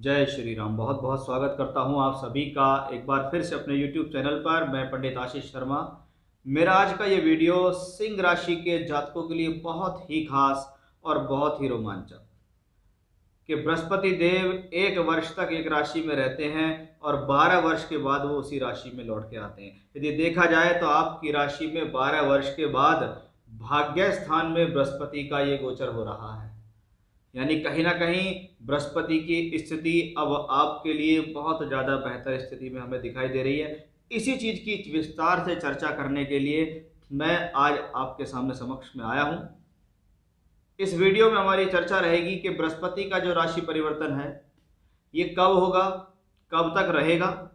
जय श्री राम। बहुत बहुत स्वागत करता हूं आप सभी का एक बार फिर से अपने YouTube चैनल पर। मैं पंडित आशीष शर्मा। मेरा आज का ये वीडियो सिंह राशि के जातकों के लिए बहुत ही खास और बहुत ही रोमांचक कि बृहस्पति देव 1 वर्ष तक एक राशि में रहते हैं और 12 वर्ष के बाद वो उसी राशि में लौट के आते हैं। यदि देखा जाए तो आपकी राशि में 12 वर्ष के बाद भाग्य स्थान में बृहस्पति का ये गोचर हो रहा है, यानी कहीं ना कहीं बृहस्पति की स्थिति अब आपके लिए बहुत ज़्यादा बेहतर स्थिति में हमें दिखाई दे रही है। इसी चीज़ की विस्तार से चर्चा करने के लिए मैं आज आपके सामने समक्ष में आया हूं। इस वीडियो में हमारी चर्चा रहेगी कि बृहस्पति का जो राशि परिवर्तन है ये कब होगा, कब तक रहेगा,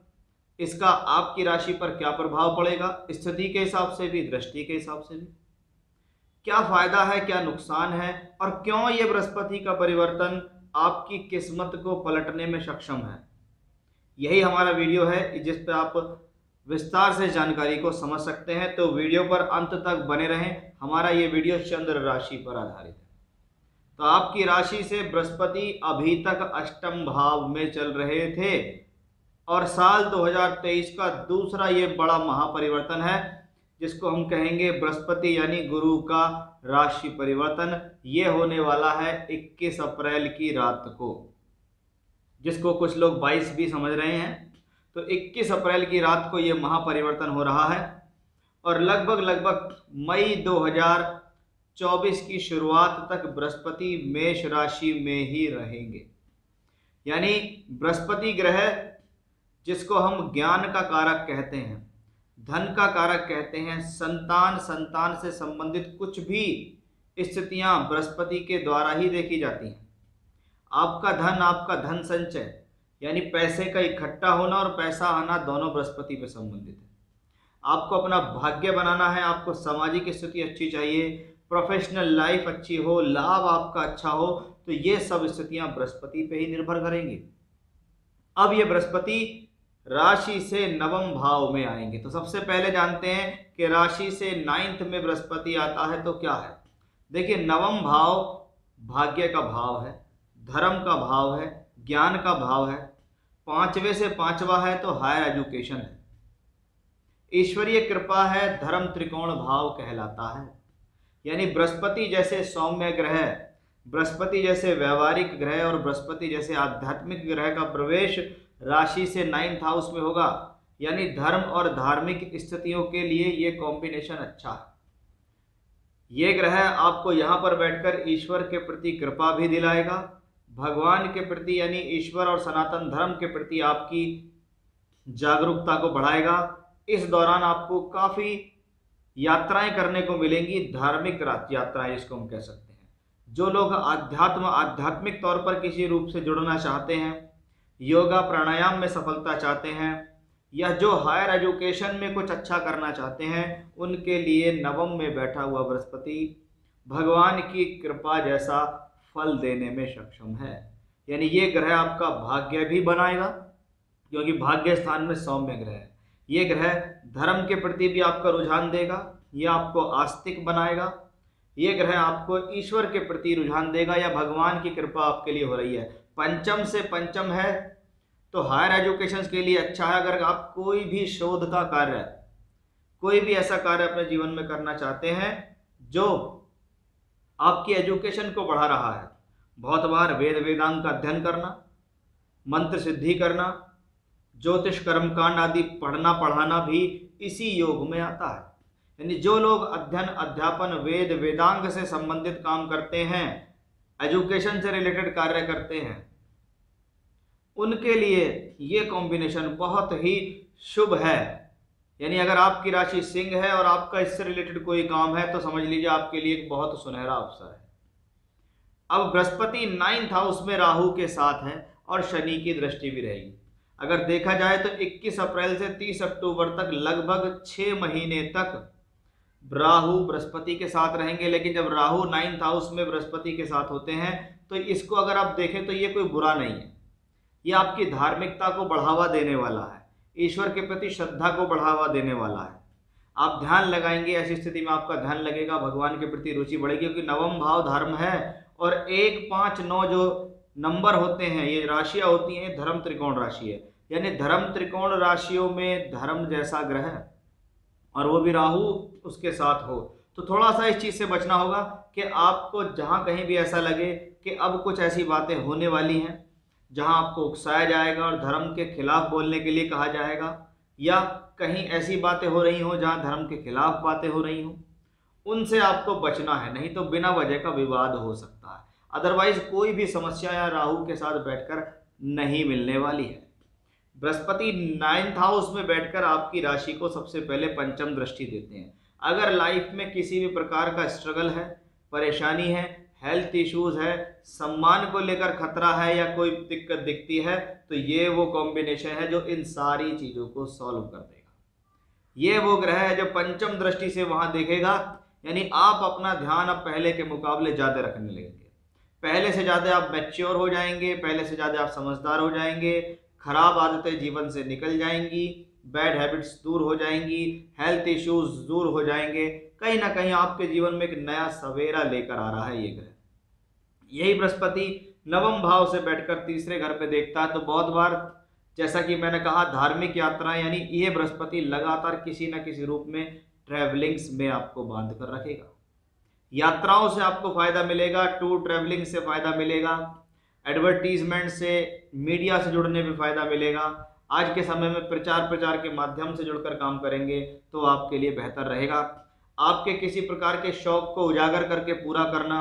इसका आपकी राशि पर क्या प्रभाव पड़ेगा, स्थिति के हिसाब से भी, दृष्टि के हिसाब से भी, क्या फायदा है, क्या नुकसान है और क्यों ये बृहस्पति का परिवर्तन आपकी किस्मत को पलटने में सक्षम है। यही हमारा वीडियो है जिस पे आप विस्तार से जानकारी को समझ सकते हैं। तो वीडियो पर अंत तक बने रहें। हमारा ये वीडियो चंद्र राशि पर आधारित है। तो आपकी राशि से बृहस्पति अभी तक अष्टम भाव में चल रहे थे और साल 2023 का दूसरा ये बड़ा महापरिवर्तन है जिसको हम कहेंगे बृहस्पति यानी गुरु का राशि परिवर्तन। ये होने वाला है 21 अप्रैल की रात को, जिसको कुछ लोग 22 भी समझ रहे हैं। तो 21 अप्रैल की रात को ये महापरिवर्तन हो रहा है और लगभग मई 2024 की शुरुआत तक बृहस्पति मेष राशि में ही रहेंगे। यानी बृहस्पति ग्रह जिसको हम ज्ञान का कारक कहते हैं, धन का कारक कहते हैं, संतान से संबंधित कुछ भी स्थितियां बृहस्पति के द्वारा ही देखी जाती हैं। आपका धन संचय यानी पैसे का इकट्ठा होना और पैसा आना दोनों बृहस्पति पे संबंधित है। आपको अपना भाग्य बनाना है, आपको सामाजिक स्थिति अच्छी चाहिए, प्रोफेशनल लाइफ अच्छी हो, लाभ आपका अच्छा हो, तो ये सब स्थितियां बृहस्पति पे ही निर्भर करेंगी। अब ये बृहस्पति राशि से नवम भाव में आएंगे। तो सबसे पहले जानते हैं कि राशि से 9th में बृहस्पति आता है तो क्या है। देखिए, नवम भाव भाग्य का भाव है, धर्म का भाव है, ज्ञान का भाव है, 5वें से 5वां है तो हायर एजुकेशन है, ईश्वरीय कृपा है, धर्म त्रिकोण भाव कहलाता है। यानी बृहस्पति जैसे सौम्य ग्रह, बृहस्पति जैसे व्यवहारिक ग्रह और बृहस्पति जैसे आध्यात्मिक ग्रह का प्रवेश राशि से 9th हाउस में होगा, यानी धर्म और धार्मिक स्थितियों के लिए ये कॉम्बिनेशन अच्छा है। ये ग्रह आपको यहाँ पर बैठकर ईश्वर के प्रति कृपा भी दिलाएगा, भगवान के प्रति यानी ईश्वर और सनातन धर्म के प्रति आपकी जागरूकता को बढ़ाएगा। इस दौरान आपको काफ़ी यात्राएं करने को मिलेंगी, धार्मिक यात्राएं जिसको हम कह सकते हैं। जो लोग आध्यात्मिक तौर पर किसी रूप से जुड़ना चाहते हैं, योगा प्राणायाम में सफलता चाहते हैं, या जो हायर एजुकेशन में कुछ अच्छा करना चाहते हैं, उनके लिए नवम में बैठा हुआ बृहस्पति भगवान की कृपा जैसा फल देने में सक्षम है। यानी ये ग्रह आपका भाग्य भी बनाएगा क्योंकि भाग्य स्थान में सौम्य ग्रह है। ये ग्रह धर्म के प्रति भी आपका रुझान देगा, ये आपको आस्तिक बनाएगा। ये ग्रह आपको ईश्वर के प्रति रुझान देगा या भगवान की कृपा आपके लिए हो रही है। पंचम से पंचम है तो हायर एजुकेशन के लिए अच्छा है। अगर आप कोई भी शोध का कार्य, कोई भी ऐसा कार्य अपने जीवन में करना चाहते हैं जो आपकी एजुकेशन को बढ़ा रहा है, बहुत बार वेदांग का अध्ययन करना, मंत्र सिद्धि करना, ज्योतिष कर्मकांड आदि पढ़ना पढ़ाना भी इसी योग में आता है। यानी जो लोग अध्ययन अध्यापन वेदांग से संबंधित काम करते हैं, एजुकेशन से रिलेटेड कार्य करते हैं, उनके लिए ये कॉम्बिनेशन बहुत ही शुभ है। यानी अगर आपकी राशि सिंह है और आपका इससे रिलेटेड कोई काम है तो समझ लीजिए आपके लिए एक बहुत सुनहरा अवसर है। अब बृहस्पति 9th हाउस में राहु के साथ है और शनि की दृष्टि भी रहेगी। अगर देखा जाए तो 21 अप्रैल से 30 अक्टूबर तक लगभग 6 महीने तक राहु बृहस्पति के साथ रहेंगे। लेकिन जब राहु 9th हाउस में बृहस्पति के साथ होते हैं तो इसको अगर आप देखें तो ये कोई बुरा नहीं है। ये आपकी धार्मिकता को बढ़ावा देने वाला है, ईश्वर के प्रति श्रद्धा को बढ़ावा देने वाला है। आप ध्यान लगाएंगे, ऐसी स्थिति में आपका ध्यान लगेगा, भगवान के प्रति रुचि बढ़ेगी क्योंकि नवम भाव धर्म है और 1, 5, 9 जो नंबर होते हैं, ये राशियां होती हैं, धर्म त्रिकोण राशि है। यानी धर्म त्रिकोण राशियों में धर्म जैसा ग्रह और वो भी राहु उसके साथ हो, तो थोड़ा सा इस चीज से बचना होगा कि आपको जहां कहीं भी ऐसा लगे कि अब कुछ ऐसी बातें होने वाली हैं जहां आपको उकसाया जाएगा और धर्म के खिलाफ बोलने के लिए कहा जाएगा, या कहीं ऐसी बातें हो रही हो जहां धर्म के खिलाफ बातें हो रही हो, उनसे आपको बचना है, नहीं तो बिना वजह का विवाद हो सकता है। अदरवाइज कोई भी समस्या या राहु के साथ बैठकर नहीं मिलने वाली है। बृहस्पति 9th हाउस में बैठकर आपकी राशि को सबसे पहले पंचम दृष्टि देते हैं। अगर लाइफ में किसी भी प्रकार का स्ट्रगल है, परेशानी है, हेल्थ इश्यूज है, सम्मान को लेकर खतरा है या कोई दिक्कत दिखती है, तो ये वो कॉम्बिनेशन है जो इन सारी चीजों को सॉल्व कर देगा। ये वो ग्रह है जो पंचम दृष्टि से वहां देखेगा, यानी आप अपना ध्यान अब पहले के मुकाबले ज्यादा रखने लगेंगे, पहले से ज्यादा आप मैच्योर हो जाएंगे, पहले से ज्यादा आप समझदार हो जाएंगे, खराब आदतें जीवन से निकल जाएंगी, बैड हैबिट्स दूर हो जाएंगी, हेल्थ इश्यूज दूर हो जाएंगे। कहीं ना कहीं आपके जीवन में एक नया सवेरा लेकर आ रहा है ये ग्रह। यही बृहस्पति नवम भाव से बैठकर तीसरे घर पे देखता है, तो बहुत बार जैसा कि मैंने कहा धार्मिक यात्राएं, यानी ये बृहस्पति लगातार किसी न किसी रूप में ट्रैवलिंग्स में आपको बांध कर रखेगा। यात्राओं से आपको फायदा मिलेगा, टूर ट्रैवलिंग से फायदा मिलेगा, एडवर्टीजमेंट से, मीडिया से जुड़ने में फायदा मिलेगा। आज के समय में प्रचार के माध्यम से जुड़कर काम करेंगे तो आपके लिए बेहतर रहेगा। आपके किसी प्रकार के शौक को उजागर करके पूरा करना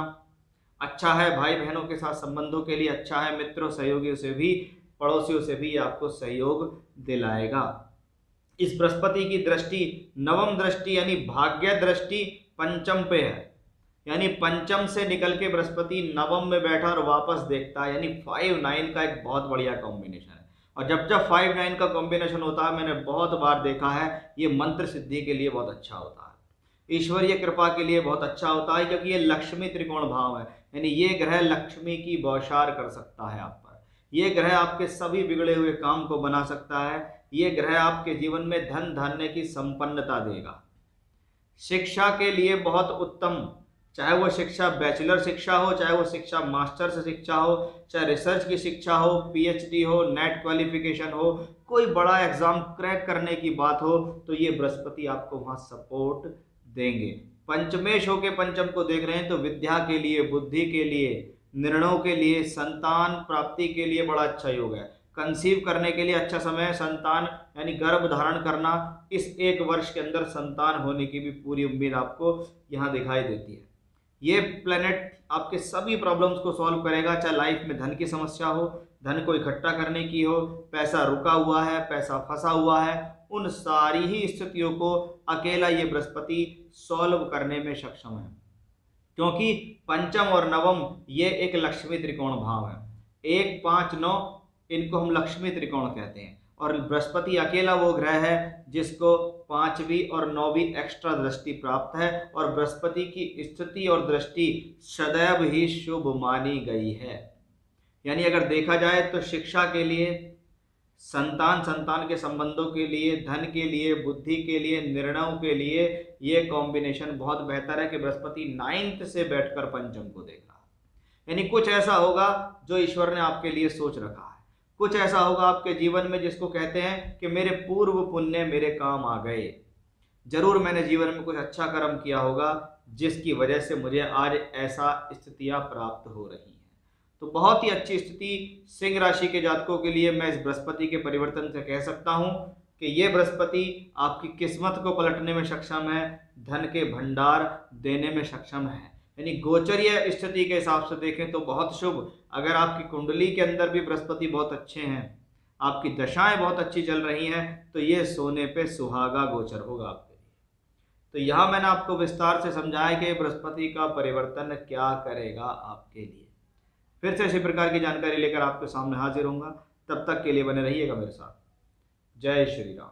अच्छा है, भाई बहनों के साथ संबंधों के लिए अच्छा है, मित्रों सहयोगियों से भी, पड़ोसियों से भी आपको सहयोग दिलाएगा। इस बृहस्पति की दृष्टि नवम दृष्टि यानी भाग्य दृष्टि पंचम पे है, यानी पंचम से निकल के बृहस्पति नवम में बैठा और वापस देखता है, यानी 5-9 का एक बहुत बढ़िया कॉम्बिनेशन है। और जब जब 5-9 का कॉम्बिनेशन होता है, मैंने बहुत बार देखा है, ये मंत्र सिद्धि के लिए बहुत अच्छा होता है, ईश्वरीय कृपा के लिए बहुत अच्छा होता है, क्योंकि ये लक्ष्मी त्रिकोण भाव है, यानी ये ग्रह लक्ष्मी की बौछार कर सकता है आप पर। ये ग्रह आपके सभी बिगड़े हुए काम को बना सकता है। ये ग्रह आपके जीवन में धन धान्य की संपन्नता देगा। शिक्षा के लिए बहुत उत्तम, चाहे वो शिक्षा बैचलर शिक्षा हो, चाहे वो शिक्षा मास्टर्स शिक्षा हो, चाहे रिसर्च की शिक्षा हो, पीएचडी हो, नेट क्वालिफिकेशन हो, कोई बड़ा एग्जाम क्रैक करने की बात हो, तो ये बृहस्पति आपको वहां सपोर्ट देंगे। पंचमेश होके पंचम को देख रहे हैं, तो विद्या के लिए, बुद्धि के लिए, निर्णयों के लिए, संतान प्राप्ति के लिए बड़ा अच्छा योग है। कंसीव करने के लिए अच्छा समय है। संतान यानी गर्भ धारण करना, इस 1 वर्ष के अंदर संतान होने की भी पूरी उम्मीद आपको यहाँ दिखाई देती है। ये प्लेनेट आपके सभी प्रॉब्लम्स को सॉल्व करेगा, चाहे लाइफ में धन की समस्या हो, धन को इकट्ठा करने की हो, पैसा रुका हुआ है, पैसा फंसा हुआ है, उन सारी ही स्थितियों को अकेला ये बृहस्पति सॉल्व करने में सक्षम है, क्योंकि पंचम और नवम ये एक लक्ष्मी त्रिकोण भाव है। 1, 5, 9 इनको हम लक्ष्मी त्रिकोण कहते हैं, और बृहस्पति अकेला वो ग्रह है जिसको 5वीं और 9वीं एक्स्ट्रा दृष्टि प्राप्त है, और बृहस्पति की स्थिति और दृष्टि सदैव ही शुभ मानी गई है। यानी अगर देखा जाए तो शिक्षा के लिए, संतान के संबंधों के लिए, धन के लिए, बुद्धि के लिए, निर्णयों के लिए ये कॉम्बिनेशन बहुत बेहतर है कि बृहस्पति 9th से बैठकर पंचम को देख रहा है। यानी कुछ ऐसा होगा जो ईश्वर ने आपके लिए सोच रखा है, कुछ ऐसा होगा आपके जीवन में जिसको कहते हैं कि मेरे पूर्व पुण्य मेरे काम आ गए। जरूर मैंने जीवन में कुछ अच्छा कर्म किया होगा जिसकी वजह से मुझे आज ऐसा स्थितियां प्राप्त हो रही हैं। तो बहुत ही अच्छी स्थिति सिंह राशि के जातकों के लिए मैं इस बृहस्पति के परिवर्तन से कह सकता हूं कि ये बृहस्पति आपकी किस्मत को पलटने में सक्षम है, धन के भंडार देने में सक्षम है। यानी गोचरीय स्थिति के हिसाब से देखें तो बहुत शुभ। अगर आपकी कुंडली के अंदर भी बृहस्पति बहुत अच्छे हैं, आपकी दशाएं बहुत अच्छी चल रही हैं, तो ये सोने पे सुहागा गोचर होगा आपके लिए। तो यहाँ मैंने आपको विस्तार से समझाया कि बृहस्पति का परिवर्तन क्या करेगा आपके लिए। फिर से इसी प्रकार की जानकारी लेकर आपके सामने हाजिर होऊंगा। तब तक के लिए बने रहिएगा मेरे साथ। जय श्री राम।